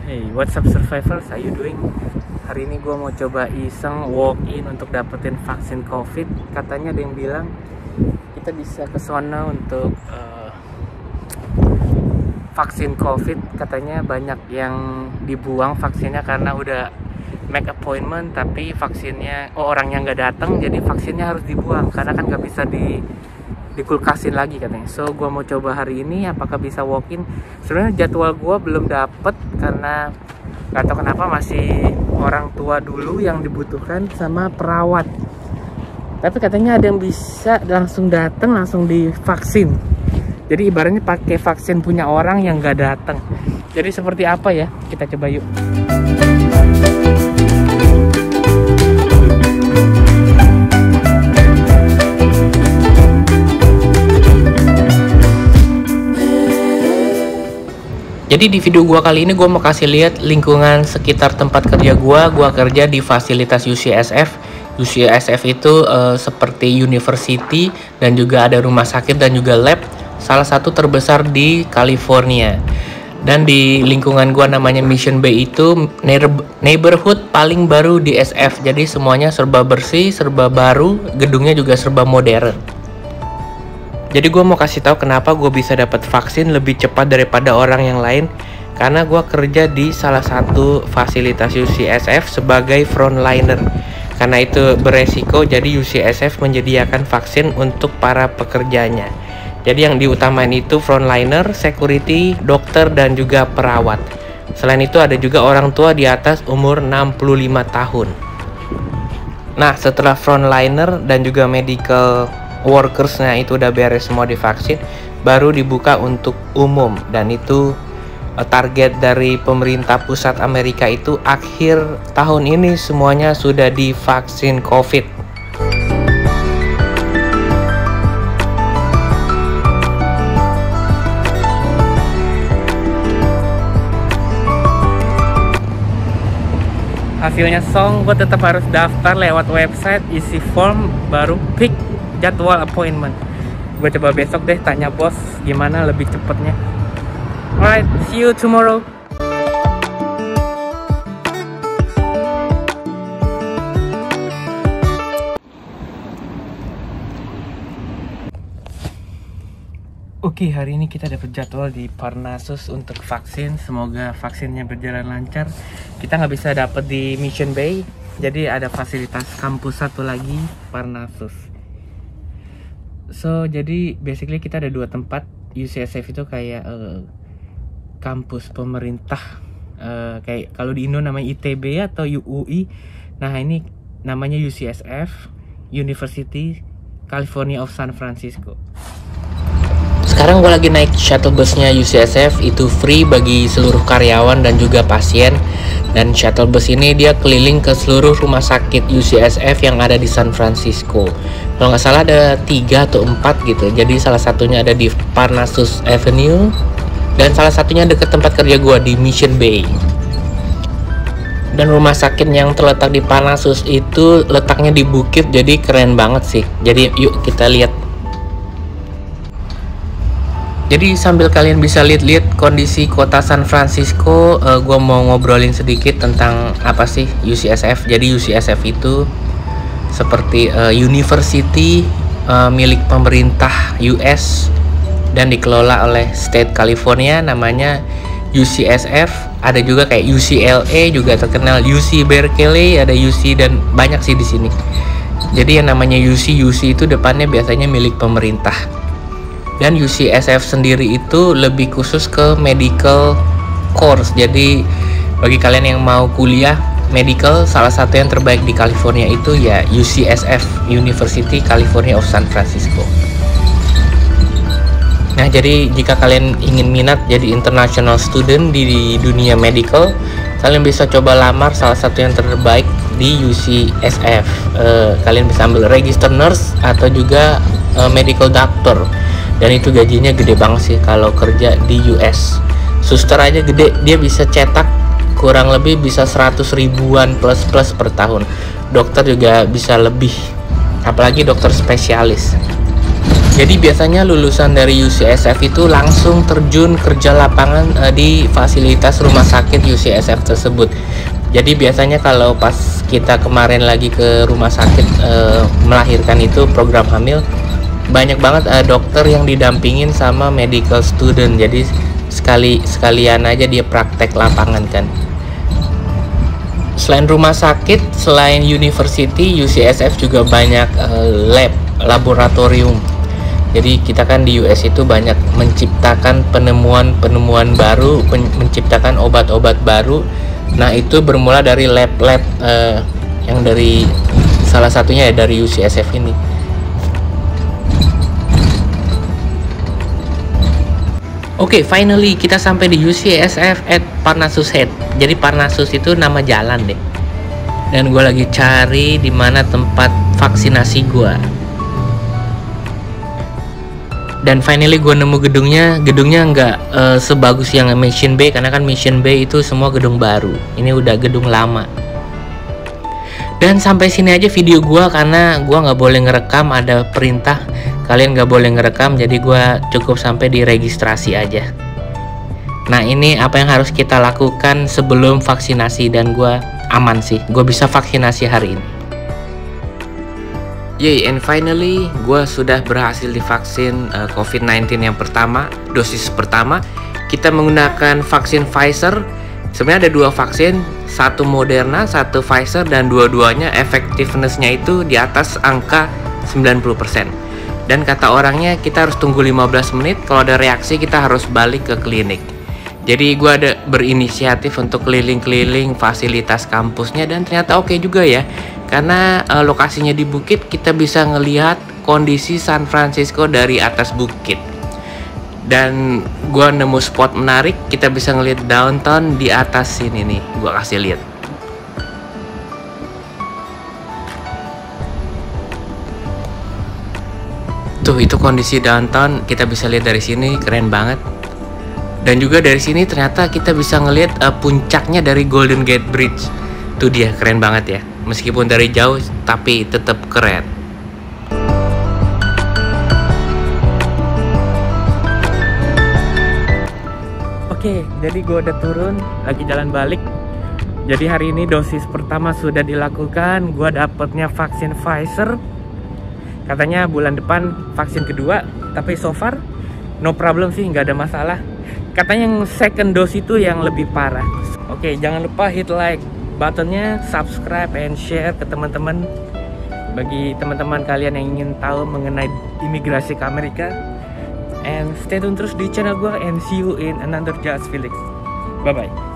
Hey, what's up survivors? How you doing? Hari ini gue mau coba iseng walk in untuk dapetin vaksin COVID. Katanya ada yang bilang kita bisa ke sana untuk vaksin COVID. Katanya banyak yang dibuang vaksinnya karena udah make appointment, tapi vaksinnya orangnya nggak datang, jadi vaksinnya harus dibuang karena kan nggak bisa dikulkasin lagi katanya. So gue mau coba hari ini apakah bisa walk in. Sebenarnya jadwal gue belum dapet karena gak tahu kenapa masih orang tua dulu yang dibutuhkan sama perawat, tapi katanya ada yang bisa langsung datang langsung divaksin. Jadi ibaratnya pakai vaksin punya orang yang gak datang. Jadi seperti apa ya, kita coba yuk. Jadi di video gua kali ini gua mau kasih lihat lingkungan sekitar tempat kerja gua. Gua kerja di fasilitas UCSF. UCSF itu seperti university dan juga ada rumah sakit dan juga lab. Salah satu terbesar di California. Dan di lingkungan gua namanya Mission Bay itu neighborhood paling baru di SF. Jadi semuanya serba bersih, serba baru, gedungnya juga serba modern. Jadi gue mau kasih tahu kenapa gue bisa dapat vaksin lebih cepat daripada orang yang lain. Karena gue kerja di salah satu fasilitas UCSF sebagai frontliner. Karena itu beresiko, jadi UCSF menyediakan vaksin untuk para pekerjanya. Jadi yang diutamain itu frontliner, security, dokter, dan juga perawat. Selain itu ada juga orang tua di atas umur 65 tahun. Nah, setelah frontliner dan juga medical workersnya itu udah beres semua divaksin, baru dibuka untuk umum. Dan itu target dari pemerintah pusat Amerika itu akhir tahun ini semuanya sudah divaksin COVID. Hasilnya song, gue tetap harus daftar lewat website, isi form, baru pick jadwal appointment. Gue coba besok deh tanya bos gimana lebih cepetnya. Alright, see you tomorrow. Oke, hari ini kita dapat jadwal di Parnassus untuk vaksin. Semoga vaksinnya berjalan lancar. Kita nggak bisa dapat di Mission Bay, jadi ada fasilitas kampus satu lagi, Parnassus. So, jadi basically kita ada dua tempat. UCSF itu kayak kampus pemerintah. Kayak kalau di Indo namanya ITB atau UI. Nah, ini namanya UCSF, University California of San Francisco. Sekarang gue lagi naik shuttle busnya UCSF, itu free bagi seluruh karyawan dan juga pasien. Dan shuttle bus ini dia keliling ke seluruh rumah sakit UCSF yang ada di San Francisco. Kalau nggak salah ada 3 atau 4 gitu. Jadi salah satunya ada di Parnassus Avenue dan salah satunya dekat tempat kerja gue di Mission Bay. Dan rumah sakit yang terletak di Parnassus itu letaknya di bukit, jadi keren banget sih. Jadi yuk kita lihat. Jadi sambil kalian bisa lihat-lihat kondisi kota San Francisco, gue mau ngobrolin sedikit tentang apa sih UCSF. Jadi UCSF itu seperti university milik pemerintah US dan dikelola oleh State California, namanya UCSF. Ada juga kayak UCLA juga terkenal, UC Berkeley, ada UC dan banyak sih di sini. Jadi yang namanya UC itu depannya biasanya milik pemerintah. Dan UCSF sendiri itu lebih khusus ke medical course. Jadi bagi kalian yang mau kuliah medical, salah satu yang terbaik di California itu ya UCSF, University California of San Francisco. Nah, jadi jika kalian ingin minat jadi international student di dunia medical, kalian bisa coba lamar salah satu yang terbaik di UCSF. Kalian bisa ambil register nurse atau juga medical doctor. Dan itu gajinya gede banget sih kalau kerja di US. Suster aja gede, dia bisa cetak kurang lebih bisa 100 ribuan plus per tahun. Dokter juga bisa lebih, apalagi dokter spesialis. Jadi biasanya lulusan dari UCSF itu langsung terjun kerja lapangan di fasilitas rumah sakit UCSF tersebut. Jadi biasanya kalau pas kita kemarin lagi ke rumah sakit melahirkan itu program hamil, banyak banget dokter yang didampingin sama medical student. Jadi sekalian aja dia praktek lapangan kan. Selain rumah sakit, selain university, UCSF juga banyak laboratorium. Jadi kita kan di US itu banyak menciptakan penemuan-penemuan baru, menciptakan obat-obat baru. Nah itu bermula dari lab-lab yang dari salah satunya ya dari UCSF ini. Oke, finally kita sampai di UCSF at Parnassus Head. Jadi Parnassus itu nama jalan deh. Dan gue lagi cari di mana tempat vaksinasi gue. Dan finally gue nemu gedungnya nggak sebagus yang Mission Bay, karena kan Mission Bay itu semua gedung baru. Ini udah gedung lama. Dan sampai sini aja video gue, karena gue nggak boleh ngerekam, ada perintah kalian nggak boleh ngerekam, jadi gue cukup sampai di registrasi aja. Nah ini apa yang harus kita lakukan sebelum vaksinasi, dan gue aman sih, gue bisa vaksinasi hari ini. Yay, and finally gue sudah berhasil divaksin COVID-19 yang pertama, dosis pertama. Kita menggunakan vaksin Pfizer. Sebenarnya ada 2 vaksin, satu Moderna, satu Pfizer, dan dua-duanya effectiveness-nya itu di atas angka 90%. Dan kata orangnya kita harus tunggu 15 menit, kalau ada reaksi kita harus balik ke klinik. Jadi gue ada berinisiatif untuk keliling-keliling fasilitas kampusnya, dan ternyata oke juga ya. Karena lokasinya di bukit, kita bisa ngelihat kondisi San Francisco dari atas bukit. Dan gue nemu spot menarik, kita bisa ngelihat downtown di atas sini nih. Gue kasih lihat. Tuh itu kondisi downtown, kita bisa lihat dari sini, keren banget. Dan juga dari sini ternyata kita bisa ngelihat puncaknya dari Golden Gate Bridge. Tuh dia, keren banget ya. Meskipun dari jauh, tapi tetap keren. Oke, jadi gue udah turun, lagi jalan balik. Jadi hari ini dosis pertama sudah dilakukan. Gue dapetnya vaksin Pfizer. Katanya bulan depan vaksin kedua, tapi so far no problem sih, nggak ada masalah. Katanya yang second dose itu yang lebih parah. Oke, jangan lupa hit like buttonnya, subscribe and share ke teman-teman. Bagi teman-teman kalian yang ingin tahu mengenai imigrasi ke Amerika. And stay tune terus di channel gue, and see you in another Just Felix. Bye bye.